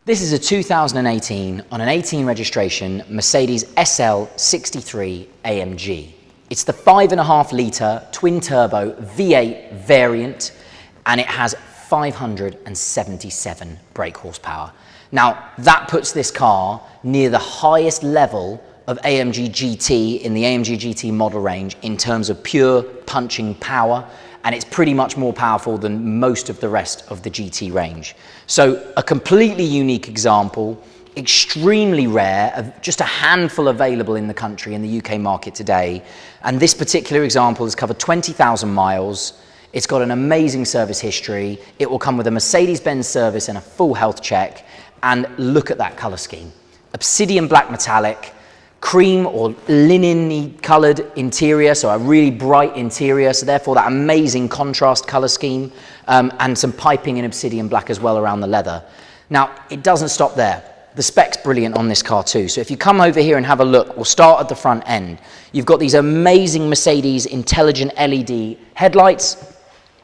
This is a 2018 on an 18 registration Mercedes SL63 AMG. It's the 5.5 litre twin turbo V8 variant, and it has 577 brake horsepower. Now that puts this car near the highest level of AMG GT in the AMG GT model range in terms of pure punching power, and it's pretty much more powerful than most of the rest of the GT range. So a completely unique example, extremely rare, just a handful available in the country, in the UK market today. And this particular example has covered 20,000 miles. It's got an amazing service history. It will come with a Mercedes-Benz service and a full health check. And look at that color scheme. Obsidian black metallic, cream or linen-y colored interior, so a really bright interior, so therefore that amazing contrast color scheme, and some piping in obsidian black as well around the leather. Now, it doesn't stop there. The spec's brilliant on this car too. So if you come over here and have a look, we'll start at the front end. You've got these amazing Mercedes intelligent LED headlights.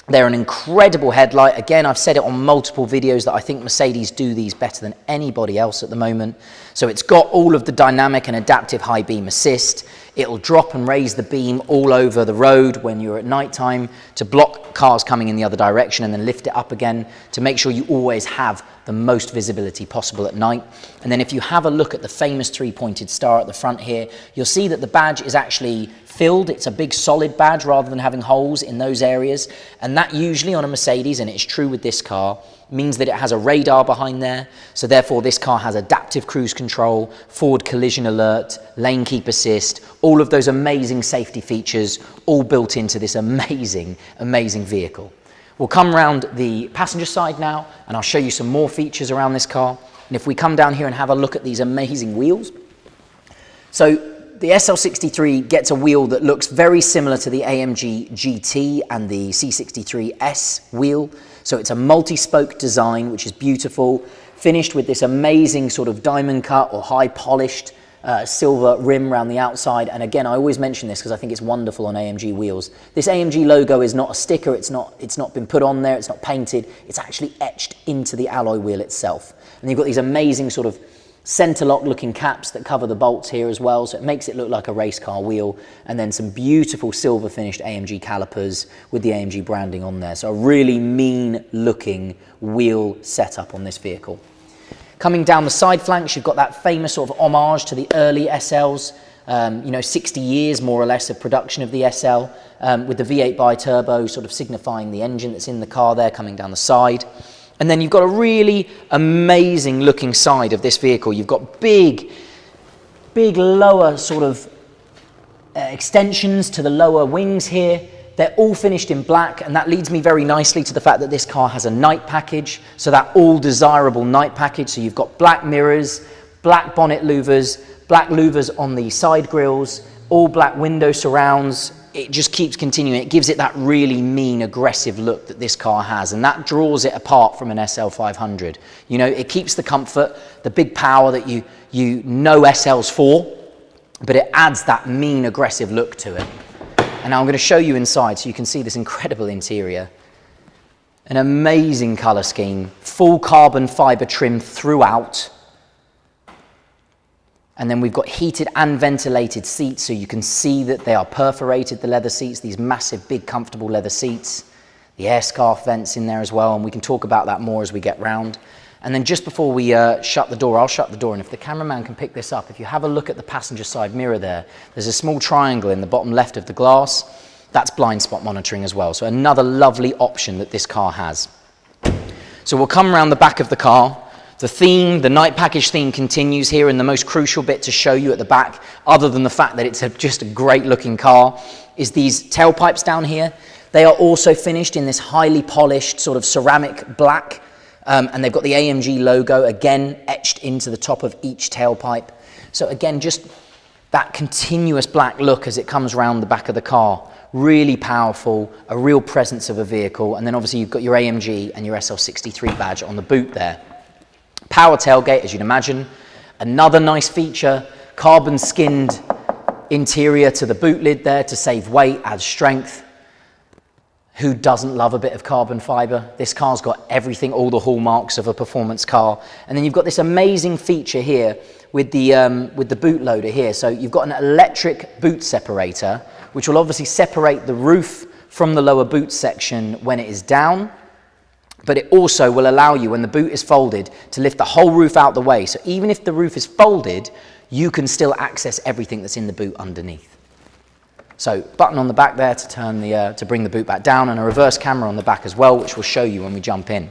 They're an incredible headlight. Again, I've said it on multiple videos that I think Mercedes do these better than anybody else at the moment. So it's got all of the dynamic and adaptive high beam assist. It'll drop and raise the beam all over the road when you're at nighttime to block cars coming in the other direction, and then lift it up again to make sure you always have the most visibility possible at night. And then if you have a look at the famous three-pointed star at the front here, you'll see that the badge is actually filled. It's a big solid badge rather than having holes in those areas. And that usually on a Mercedes, and it's true with this car, means that it has a radar behind there. So therefore this car has adaptive cruise control, forward collision alert, lane keep assist, all of those amazing safety features all built into this amazing, amazing vehicle. We'll come round the passenger side now, and I'll show you some more features around this car. And if we come down here and have a look at these amazing wheels. So the SL63 gets a wheel that looks very similar to the AMG GT and the C63S wheel. So it's a multi-spoke design, which is beautiful, finished with this amazing sort of diamond cut or high polished silver rim around the outside. And again, I always mention this because I think it's wonderful on AMG wheels. This AMG logo is not a sticker, it's not been put on there, it's not painted, it's actually etched into the alloy wheel itself. And you've got these amazing sort of center lock looking caps that cover the bolts here as well, so it makes it look like a race car wheel, and then some beautiful silver finished AMG calipers with the AMG branding on there. So a really mean looking wheel setup on this vehicle. Coming down the side flanks, you've got that famous sort of homage to the early SLs, 60 years more or less of production of the SL, with the V8 bi-turbo sort of signifying the engine that's in the car there coming down the side. And then you've got a really amazing looking side of this vehicle. You've got big lower sort of extensions to the lower wings here. They're all finished in black, and that leads me very nicely to the fact that this car has a night package, so that all desirable night package. So you've got black mirrors, black bonnet louvers, black louvers on the side grills, all black window surrounds. It just keeps continuing. It gives it that really mean, aggressive look that this car has, and that draws it apart from an SL500. You know, it keeps the comfort, the big power that you know SL's for, but it adds that mean, aggressive look to it. And now I'm going to show you inside so you can see this incredible interior. An amazing color scheme, full carbon fiber trim throughout. And then we've got heated and ventilated seats, so you can see that they are perforated, the leather seats, these massive, big, comfortable leather seats. The air scarf vents in there as well, and we can talk about that more as we get round. And then just before we shut the door, I'll shut the door, and if the cameraman can pick this up, if you have a look at the passenger side mirror there, there's a small triangle in the bottom left of the glass. That's blind spot monitoring as well, so another lovely option that this car has. So we'll come around the back of the car. The theme, the night package theme continues here, and the most crucial bit to show you at the back, other than the fact that it's just a great looking car, is these tailpipes down here. They are also finished in this highly polished sort of ceramic black, and they've got the AMG logo again etched into the top of each tailpipe. So again, just that continuous black look as it comes around the back of the car. Really powerful, a real presence of a vehicle. And then obviously you've got your AMG and your SL63 badge on the boot there. Power tailgate, as you'd imagine. Another nice feature, carbon skinned interior to the boot lid there to save weight, add strength. Who doesn't love a bit of carbon fiber? This car's got everything, all the hallmarks of a performance car. And then you've got this amazing feature here with the bootloader here. So you've got an electric boot separator, which will obviously separate the roof from the lower boot section when it is down. But it also will allow you, when the boot is folded, to lift the whole roof out the way. So even if the roof is folded, you can still access everything that's in the boot underneath. So button on the back there to turn to bring the boot back down, and a reverse camera on the back as well, which we'll show you when we jump in.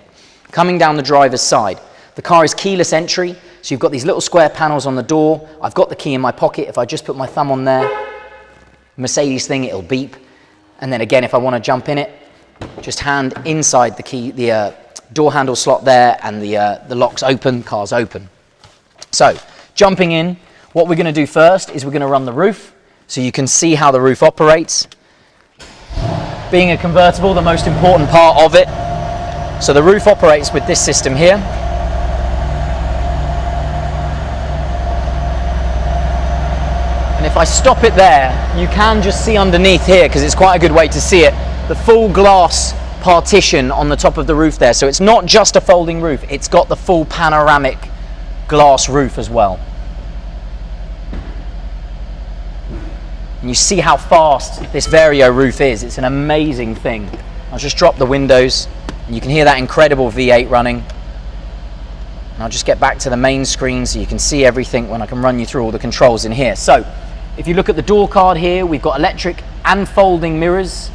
Coming down the driver's side, the car is keyless entry, so you've got these little square panels on the door. I've got the key in my pocket. If I just put my thumb on there, Mercedes thing, it'll beep. And then again, if I want to jump in it, just hand inside the key, the door handle slot there, and the lock's open, car's open. So jumping in, what we're going to do first is we're going to run the roof, so you can see how the roof operates. Being a convertible, the most important part of it. So the roof operates with this system here. And if I stop it there, you can just see underneath here, because it's quite a good way to see it, the full glass partition on the top of the roof there. So it's not just a folding roof, it's got the full panoramic glass roof as well. And you see how fast this Vario roof is. It's an amazing thing. I'll just drop the windows, and you can hear that incredible V8 running. And I'll just get back to the main screen so you can see everything when I can run you through all the controls in here. So if you look at the door card here, we've got electric and folding mirrors,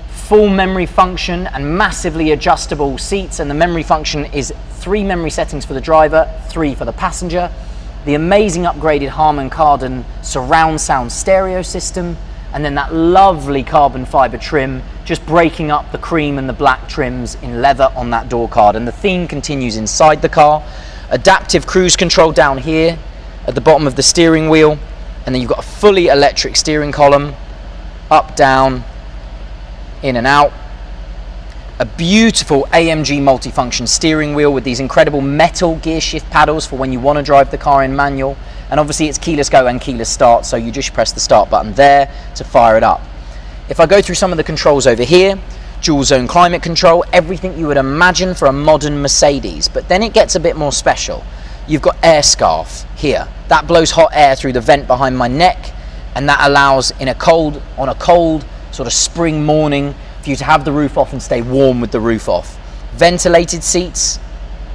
full memory function and massively adjustable seats. And the memory function is 3 memory settings for the driver, 3 for the passenger. The amazing upgraded Harman Kardon surround sound stereo system, and then that lovely carbon fiber trim, just breaking up the cream and the black trims in leather on that door card. And the theme continues inside the car. Adaptive cruise control down here at the bottom of the steering wheel, and then you've got a fully electric steering column, up, down, in and out. A beautiful AMG multifunction steering wheel with these incredible metal gear shift paddles for when you want to drive the car in manual. And obviously it's keyless go and keyless start, so you just press the start button there to fire it up. If I go through some of the controls over here, dual zone climate control, everything you would imagine for a modern Mercedes, but then it gets a bit more special. You've got air scarf here. That blows hot air through the vent behind my neck, and that allows on a cold sort of spring morning for you to have the roof off and stay warm with the roof off. Ventilated seats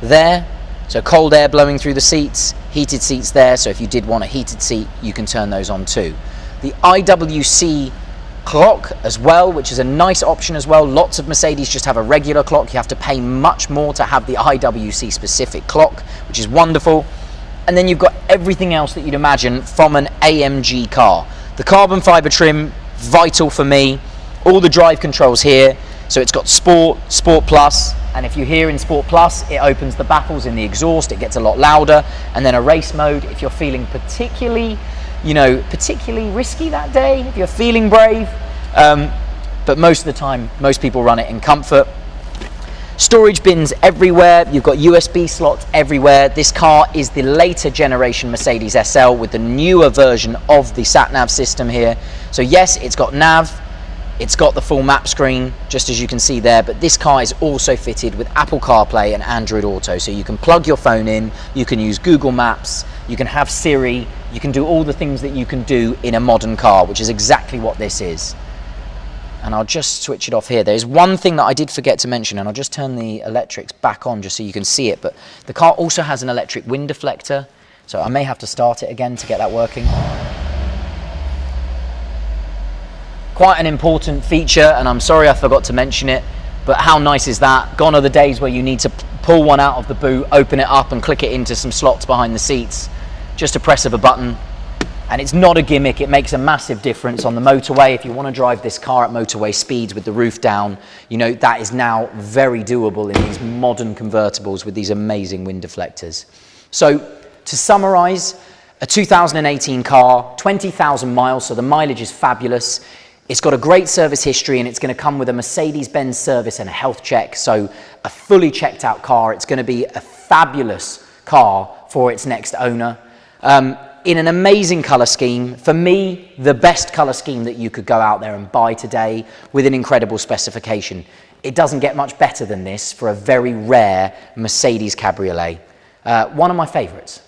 there, so cold air blowing through the seats, heated seats there, so if you did want a heated seat, you can turn those on too. The IWC clock as well, which is a nice option as well. Lots of Mercedes just have a regular clock. You have to pay much more to have the IWC specific clock, which is wonderful. And then you've got everything else that you'd imagine from an AMG car. The carbon fiber trim, vital for me. All the drive controls here, so it's got Sport, Sport Plus, and if you hear in Sport Plus, it opens the baffles in the exhaust, it gets a lot louder, and then a race mode if you're feeling particularly risky that day, if you're feeling brave, but most of the time, most people run it in comfort. Storage bins everywhere, you've got USB slots everywhere. This car is the later generation Mercedes SL with the newer version of the sat-nav system here. So yes, it's got nav, it's got the full map screen, just as you can see there, but this car is also fitted with Apple CarPlay and Android Auto, so you can plug your phone in, you can use Google Maps, you can have Siri, you can do all the things that you can do in a modern car, which is exactly what this is. And I'll just switch it off here. There's one thing that I did forget to mention, and I'll just turn the electrics back on just so you can see it, but the car also has an electric wind deflector, so I may have to start it again to get that working. Quite an important feature, and I'm sorry I forgot to mention it, but how nice is that? Gone are the days where you need to pull one out of the boot, open it up and click it into some slots behind the seats. Just a press of a button. And it's not a gimmick, it makes a massive difference on the motorway. If you want to drive this car at motorway speeds with the roof down, you know, that is now very doable in these modern convertibles with these amazing wind deflectors. So to summarize, a 2018 car, 20,000 miles, so the mileage is fabulous. It's got a great service history, and it's going to come with a Mercedes-Benz service and a health check, so a fully checked out car. It's going to be a fabulous car for its next owner. in an amazing colour scheme. For me, the best colour scheme that you could go out there and buy today with an incredible specification. It doesn't get much better than this for a very rare Mercedes Cabriolet. One of my favourites.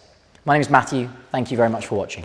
My name is Matthew. Thank you very much for watching.